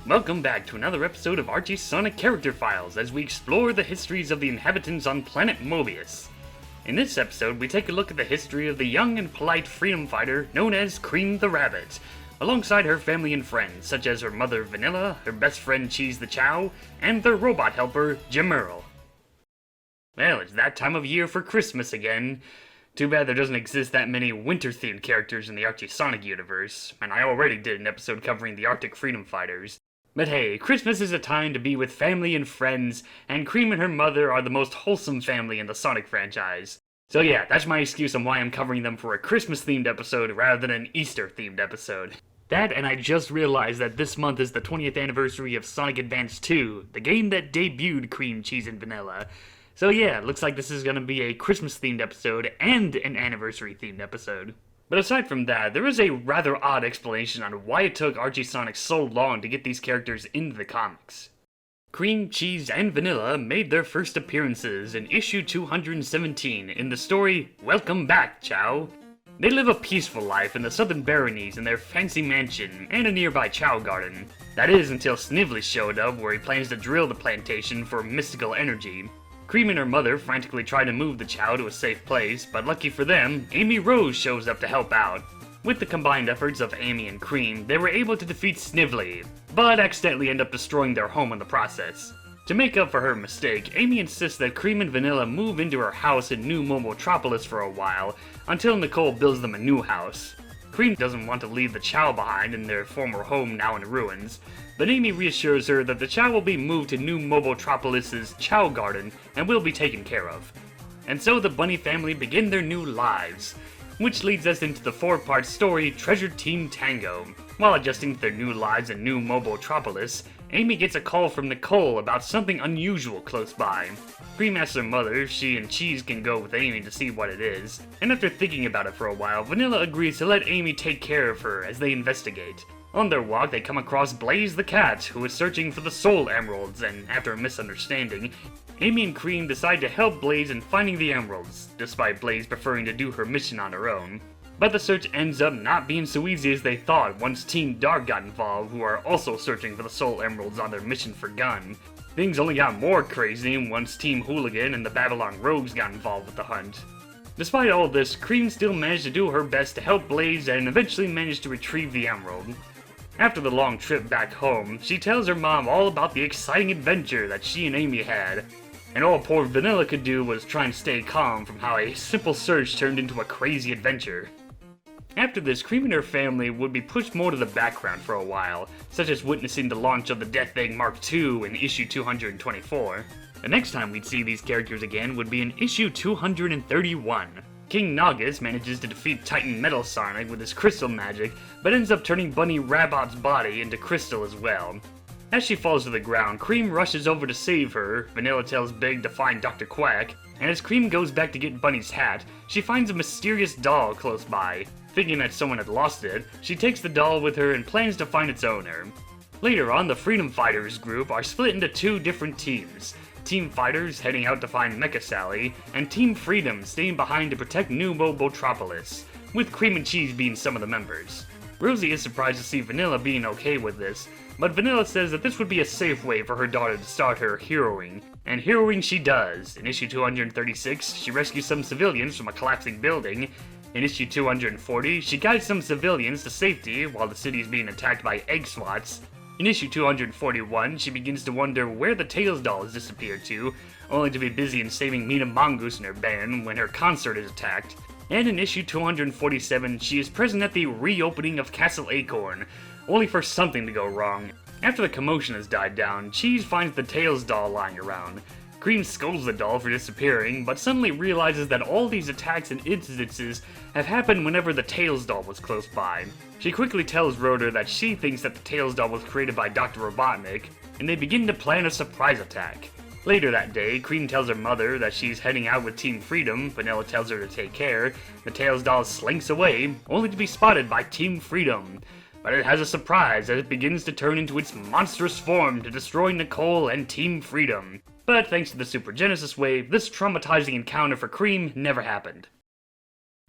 Welcome back to another episode of Archie's Sonic Character Files as we explore the histories of the inhabitants on planet Mobius. In this episode, we take a look at the history of the young and polite freedom fighter known as Cream the Rabbit, alongside her family and friends, such as her mother Vanilla, her best friend Cheese the Chow, and their robot helper, Gemerl. Well, it's that time of year for Christmas again. Too bad there doesn't exist that many winter-themed characters in the Archie Sonic universe, and I already did an episode covering the Arctic Freedom Fighters. But hey, Christmas is a time to be with family and friends, and Cream and her mother are the most wholesome family in the Sonic franchise. So yeah, that's my excuse on why I'm covering them for a Christmas-themed episode rather than an Easter-themed episode. That, and I just realized that this month is the 20th anniversary of Sonic Advance 2, the game that debuted Cream, Cheese, and Vanilla. So yeah, looks like this is gonna be a Christmas-themed episode and an anniversary-themed episode. But aside from that, there is a rather odd explanation on why it took Archie Sonic so long to get these characters into the comics. Cream, Cheese, and Vanilla made their first appearances in issue 217 in the story Welcome Back, Chow. They live a peaceful life in the southern baronies in their fancy mansion and a nearby Chow garden. That is until Snively showed up where he plans to drill the plantation for mystical energy. Cream and her mother frantically try to move the Chow to a safe place, but lucky for them, Amy Rose shows up to help out. With the combined efforts of Amy and Cream, they were able to defeat Snively, but accidentally end up destroying their home in the process. To make up for her mistake, Amy insists that Cream and Vanilla move into her house in New Momotropolis for a while, until Nicole builds them a new house. Cream doesn't want to leave the Chow behind in their former home now in ruins, but Amy reassures her that the Chow will be moved to New Mobotropolis' Chow Garden and will be taken care of. And so the Bunny family begin their new lives, which leads us into the four-part story Treasure Team Tango. While adjusting to their new lives in New Mobotropolis, Amy gets a call from Nicole about something unusual close by. Cream asks her mother if she and Cheese can go with Amy to see what it is, and after thinking about it for a while, Vanilla agrees to let Amy take care of her as they investigate. On their walk, they come across Blaze the cat, who is searching for the Soul Emeralds, and after a misunderstanding, Amy and Cream decide to help Blaze in finding the emeralds, despite Blaze preferring to do her mission on her own. But the search ends up not being so easy as they thought once Team Dark got involved, who are also searching for the Soul Emeralds on their mission for Gun. Things only got more crazy once Team Hooligan and the Babylon Rogues got involved with the hunt. Despite all this, Cream still managed to do her best to help Blaze and eventually managed to retrieve the emerald. After the long trip back home, she tells her mom all about the exciting adventure that she and Amy had, and all poor Vanilla could do was try and stay calm from how a simple search turned into a crazy adventure. After this, Cream and her family would be pushed more to the background for a while, such as witnessing the launch of the Death Egg Mark II in issue 224. The next time we'd see these characters again would be in issue 231. King Nagus manages to defeat Titan Metal Sonic with his crystal magic, but ends up turning Bunny Rabot's body into crystal as well. As she falls to the ground, Cream rushes over to save her, Vanilla tells Big to find Dr. Quack, and as Cream goes back to get Bunny's hat, she finds a mysterious doll close by. Thinking that someone had lost it, she takes the doll with her and plans to find its owner. Later on, the Freedom Fighters group are split into two different teams. Team Fighters heading out to find Mecha Sally, and Team Freedom staying behind to protect New Mobotropolis, with Cream and Cheese being some of the members. Rosie is surprised to see Vanilla being okay with this, but Vanilla says that this would be a safe way for her daughter to start her heroing, and heroing she does. In issue 236, she rescues some civilians from a collapsing building. In issue 240, she guides some civilians to safety while the city is being attacked by egg swats. In issue 241, she begins to wonder where the Tails doll has disappeared to, only to be busy in saving Mina Mongoose and her band when her concert is attacked. And in issue 247, she is present at the reopening of Castle Acorn, only for something to go wrong. After the commotion has died down, Cheese finds the Tails doll lying around. Cream scolds the doll for disappearing, but suddenly realizes that all these attacks and incidences have happened whenever the Tails doll was close by. She quickly tells Rotor that she thinks that the Tails doll was created by Dr. Robotnik, and they begin to plan a surprise attack. Later that day, Cream tells her mother that she's heading out with Team Freedom, Vanilla tells her to take care, the Tails doll slinks away, only to be spotted by Team Freedom. But it has a surprise as it begins to turn into its monstrous form to destroy Nicole and Team Freedom. But thanks to the Super Genesis wave, this traumatizing encounter for Cream never happened.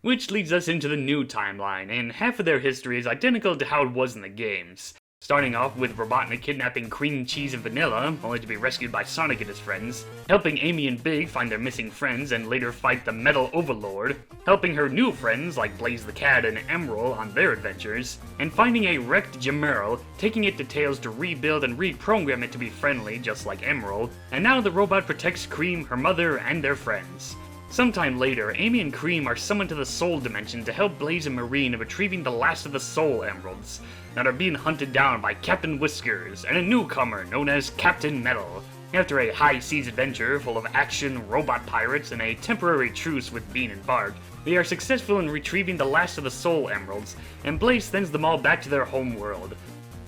Which leads us into the new timeline, and half of their history is identical to how it was in the games. starting off with Robotnik kidnapping Cream, Cheese, and Vanilla, only to be rescued by Sonic and his friends, helping Amy and Big find their missing friends and later fight the Metal Overlord, helping her new friends like Blaze the Cat and Emerl on their adventures, and finding a wrecked Gemerl, taking it to Tails to rebuild and reprogram it to be friendly just like Emerl, and now the robot protects Cream, her mother, and their friends. Sometime later, Amy and Cream are summoned to the Soul Dimension to help Blaze and Marine in retrieving the last of the Soul Emeralds, that are being hunted down by Captain Whiskers and a newcomer known as Captain Metal. After a high seas adventure full of action, robot pirates, and a temporary truce with Bean and Bart, they are successful in retrieving the last of the Soul Emeralds, and Blaze sends them all back to their home world.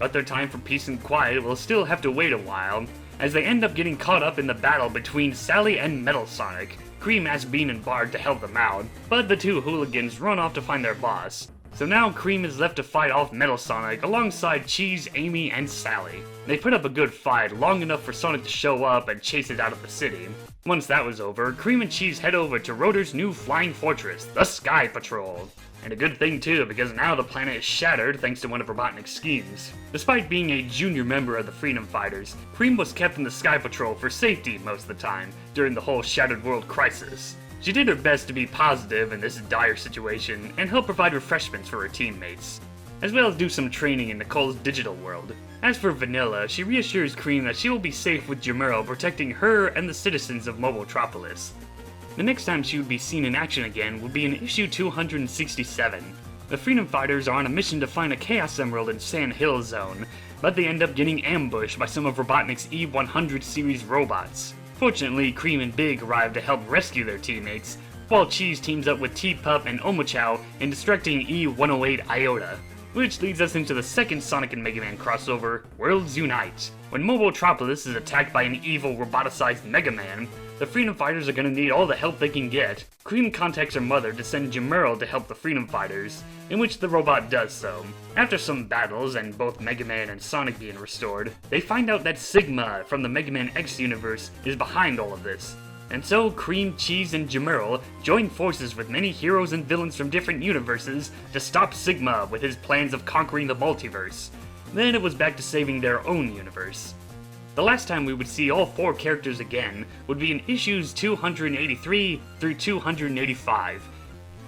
But their time for peace and quiet will still have to wait a while, as they end up getting caught up in the battle between Sally and Metal Sonic. Cream asks Bean and Bart to help them out, but the two hooligans run off to find their boss. So now Cream is left to fight off Metal Sonic alongside Cheese, Amy, and Sally. They put up a good fight, long enough for Sonic to show up and chase it out of the city. Once that was over, Cream and Cheese head over to Rotor's new flying fortress, the Sky Patrol. And a good thing too, because now the planet is shattered thanks to one of Robotnik's schemes. Despite being a junior member of the Freedom Fighters, Cream was kept in the Sky Patrol for safety most of the time, during the whole Shattered World crisis. She did her best to be positive in this dire situation, and help provide refreshments for her teammates, as well as do some training in Nicole's digital world. As for Vanilla, she reassures Cream that she will be safe with Gemerl protecting her and the citizens of Mobotropolis. The next time she would be seen in action again would be in issue 267. The Freedom Fighters are on a mission to find a Chaos Emerald in Sand Hill Zone, but they end up getting ambushed by some of Robotnik's E100 series robots. Fortunately, Cream and Big arrive to help rescue their teammates, while Cheese teams up with T-Pup and Omochow in distracting E108 Iota. Which leads us into the second Sonic and Mega Man crossover, Worlds Unite. When Mobotropolis is attacked by an evil roboticized Mega Man, the Freedom Fighters are going to need all the help they can get. Cream contacts her mother to send Gemerl to help the Freedom Fighters, in which the robot does so. After some battles and both Mega Man and Sonic being restored, they find out that Sigma from the Mega Man X universe is behind all of this. And so Cream, Cheese, and Gemerl join forces with many heroes and villains from different universes to stop Sigma with his plans of conquering the multiverse. Then it was back to saving their own universe. The last time we would see all four characters again would be in issues 283 through 285.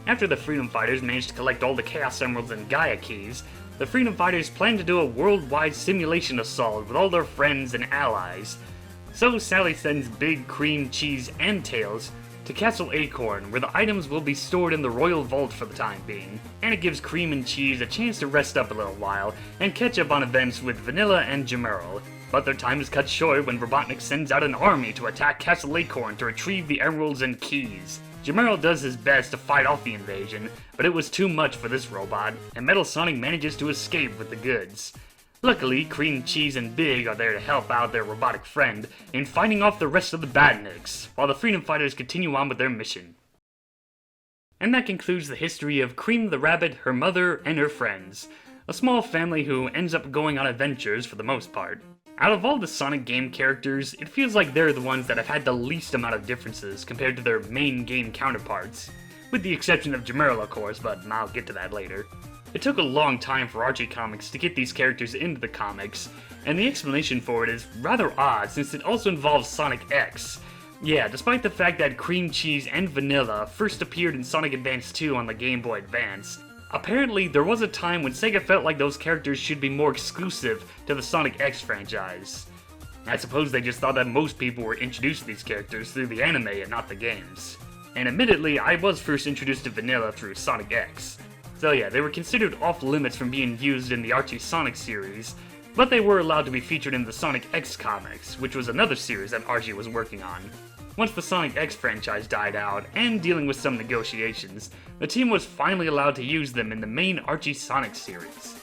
After the Freedom Fighters managed to collect all the Chaos Emeralds and Gaia Keys, the Freedom Fighters plan to do a worldwide simulation assault with all their friends and allies. So Sally sends Big, Cream, Cheese, and Tails to Castle Acorn, where the items will be stored in the Royal Vault for the time being, and it gives Cream and Cheese a chance to rest up a little while and catch up on events with Vanilla and Gemerl. But their time is cut short when Robotnik sends out an army to attack Castle Acorn to retrieve the emeralds and keys. Gemerl does his best to fight off the invasion, but it was too much for this robot, and Metal Sonic manages to escape with the goods. Luckily, Cream, Cheese, and Big are there to help out their robotic friend in fighting off the rest of the badniks, while the Freedom Fighters continue on with their mission. And that concludes the history of Cream the Rabbit, her mother, and her friends. A small family who ends up going on adventures for the most part. Out of all the Sonic game characters, it feels like they're the ones that have had the least amount of differences compared to their main game counterparts. With the exception of Jamiro, of course, but I'll get to that later. It took a long time for Archie Comics to get these characters into the comics, and the explanation for it is rather odd since it also involves Sonic X. Yeah, despite the fact that Cream, Cheese, and Vanilla first appeared in Sonic Advance 2 on the Game Boy Advance, apparently there was a time when Sega felt like those characters should be more exclusive to the Sonic X franchise. I suppose they just thought that most people were introduced to these characters through the anime and not the games. And admittedly, I was first introduced to Vanilla through Sonic X. So yeah, they were considered off limits from being used in the Archie Sonic series, but they were allowed to be featured in the Sonic X comics, which was another series that Archie was working on. Once the Sonic X franchise died out, and dealing with some negotiations, the team was finally allowed to use them in the main Archie Sonic series.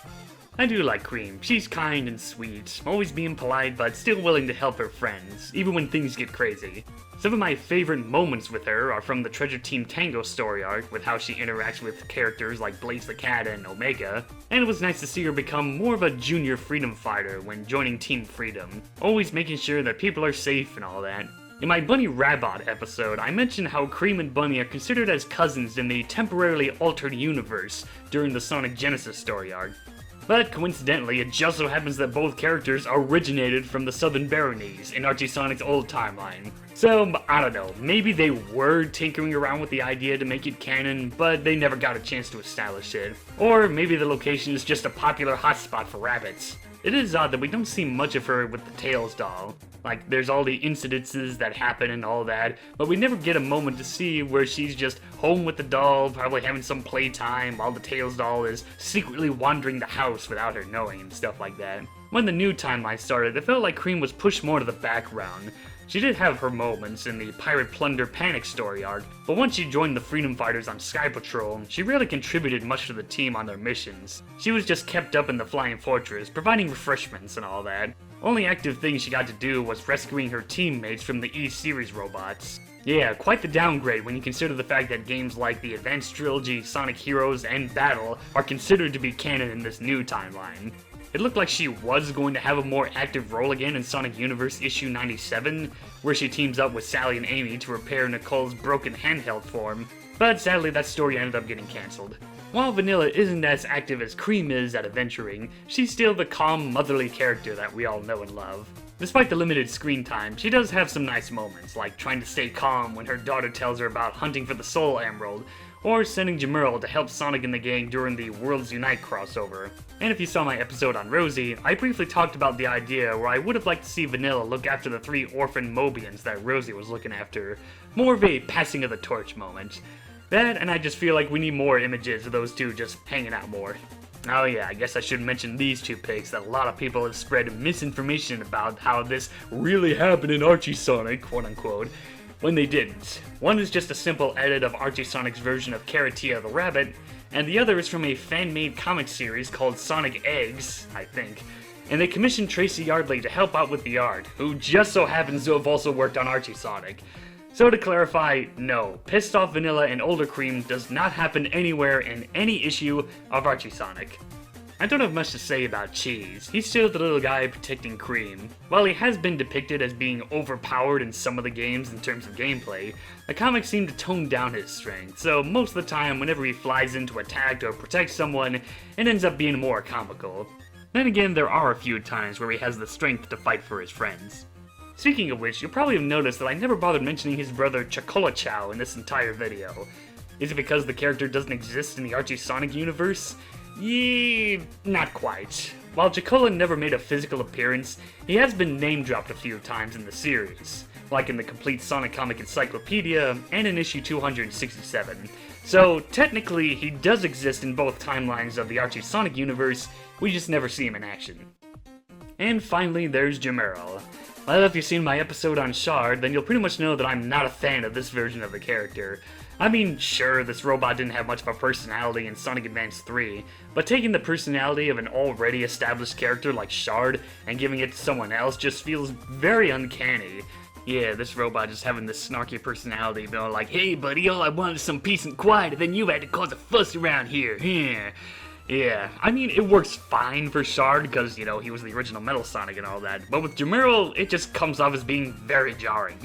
I do like Cream. She's kind and sweet, always being polite but still willing to help her friends, even when things get crazy. Some of my favorite moments with her are from the Treasure Team Tango story arc, with how she interacts with characters like Blaze the Cat and Omega, and it was nice to see her become more of a junior freedom fighter when joining Team Freedom, always making sure that people are safe and all that. In my Bunny Rabot episode, I mentioned how Cream and Bunny are considered as cousins in the temporarily altered universe during the Sonic Genesis story arc. But coincidentally, it just so happens that both characters originated from the Southern Baronies in Archie Sonic's old timeline. So, I don't know, maybe they were tinkering around with the idea to make it canon, but they never got a chance to establish it. Or maybe the location is just a popular hotspot for rabbits. It is odd that we don't see much of her with the Tails doll. Like, there's all the incidences that happen and all that, but we never get a moment to see where she's just home with the doll, probably having some playtime, while the Tails doll is secretly wandering the house without her knowing and stuff like that. When the new timeline started, it felt like Cream was pushed more to the background. She did have her moments in the Pirate Plunder Panic story arc, but once she joined the Freedom Fighters on Sky Patrol, she rarely contributed much to the team on their missions. She was just kept up in the Flying Fortress, providing refreshments and all that. Only active thing she got to do was rescuing her teammates from the E-Series robots. Yeah, quite the downgrade when you consider the fact that games like the Advanced Trilogy, Sonic Heroes, and Battle are considered to be canon in this new timeline. It looked like she was going to have a more active role again in Sonic Universe issue 97, where she teams up with Sally and Amy to repair Nicole's broken handheld form, but sadly that story ended up getting cancelled. While Vanilla isn't as active as Cream is at adventuring, she's still the calm, motherly character that we all know and love. Despite the limited screen time, she does have some nice moments, like trying to stay calm when her daughter tells her about hunting for the Soul Emerald, or sending Gemerl to help Sonic and the gang during the Worlds Unite crossover. And if you saw my episode on Rosie, I briefly talked about the idea where I would have liked to see Vanilla look after the 3 orphan Mobians that Rosie was looking after. More of a passing of the torch moment. That, and I just feel like we need more images of those two just hanging out more. Oh yeah, I guess I should mention these 2 pics that a lot of people have spread misinformation about how this really happened in Archie Sonic, quote unquote, when they didn't. One is just a simple edit of Archie Sonic's version of Caratia the Rabbit, and the other is from a fan-made comic series called Sonic Eggs, I think. And they commissioned Tracy Yardley to help out with the art, who just so happens to have also worked on Archie Sonic. So to clarify, no, Pissed Off Vanilla and Older Cream does not happen anywhere in any issue of Archie Sonic. I don't have much to say about Cheese. He's still the little guy protecting Cream. While he has been depicted as being overpowered in some of the games in terms of gameplay, the comics seem to tone down his strength, so most of the time whenever he flies in to attack or protect someone, it ends up being more comical. Then again, there are a few times where he has the strength to fight for his friends. Speaking of which, you'll probably have noticed that I never bothered mentioning his brother Chocola Chow in this entire video. Is it because the character doesn't exist in the Archie Sonic universe? Yeah, not quite. While Chocola never made a physical appearance, he has been name-dropped a few times in the series, like in the Complete Sonic Comic Encyclopedia and in issue 267. So technically, he does exist in both timelines of the Archie Sonic universe, we just never see him in action. And finally, there's Gemerl. Well, if you've seen my episode on Shard, then you'll pretty much know that I'm not a fan of this version of the character. I mean, sure, this robot didn't have much of a personality in Sonic Advance 3, but taking the personality of an already established character like Shard and giving it to someone else just feels very uncanny. Yeah, this robot just having this snarky personality, being like, hey buddy, all I wanted is some peace and quiet, and then you had to cause a fuss around here. Yeah, I mean, it works fine for Shard because, you know, he was the original Metal Sonic and all that, but with Jamiro, it just comes off as being very jarring.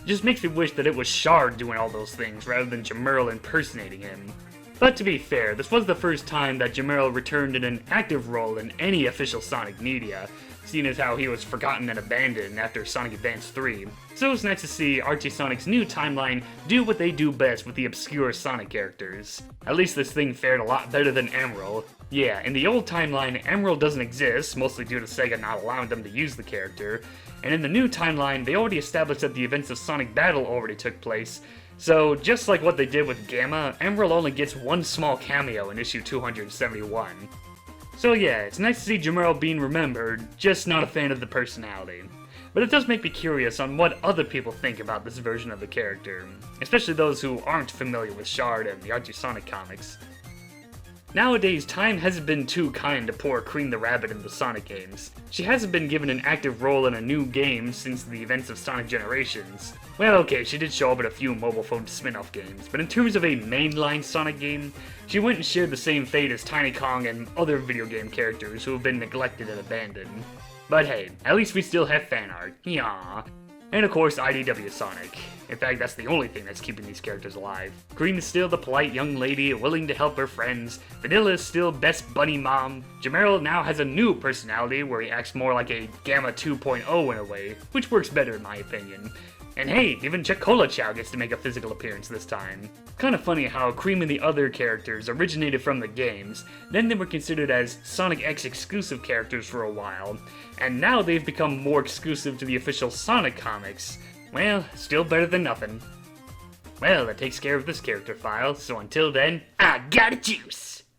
It just makes me wish that it was Shard doing all those things rather than Gemerl impersonating him. But to be fair, this was the first time that Gemerl returned in an active role in any official Sonic media, seeing as how he was forgotten and abandoned after Sonic Advance 3. So it's nice to see Archie Sonic's new timeline do what they do best with the obscure Sonic characters. At least this thing fared a lot better than Emerald. Yeah, in the old timeline, Emerald doesn't exist, mostly due to Sega not allowing them to use the character, and in the new timeline, they already established that the events of Sonic Battle already took place, so just like what they did with Gamma, Emerald only gets one small cameo in issue 271. So yeah, it's nice to see Gemerl being remembered, just not a fan of the personality. But it does make me curious on what other people think about this version of the character, especially those who aren't familiar with Shard and the Archie Sonic comics. Nowadays, time hasn't been too kind to poor Cream the Rabbit in the Sonic games. She hasn't been given an active role in a new game since the events of Sonic Generations. Well, okay, she did show up in a few mobile phone spin-off games, but in terms of a mainline Sonic game, she went and shared the same fate as Tiny Kong and other video game characters who have been neglected and abandoned. But hey, at least we still have fan art. Yeah. And of course, IDW Sonic. In fact, that's the only thing that's keeping these characters alive. Cream is still the polite young lady, willing to help her friends. Vanilla is still best bunny mom. Gemerl now has a new personality where he acts more like a Gamma 2.0 in a way, which works better in my opinion. And hey, even Chocola Chow gets to make a physical appearance this time. Kinda funny how Cream and the other characters originated from the games, then they were considered as Sonic X exclusive characters for a while, and now they've become more exclusive to the official Sonic comics. Well, still better than nothing. Well, that takes care of this character file, so until then, I got a juice!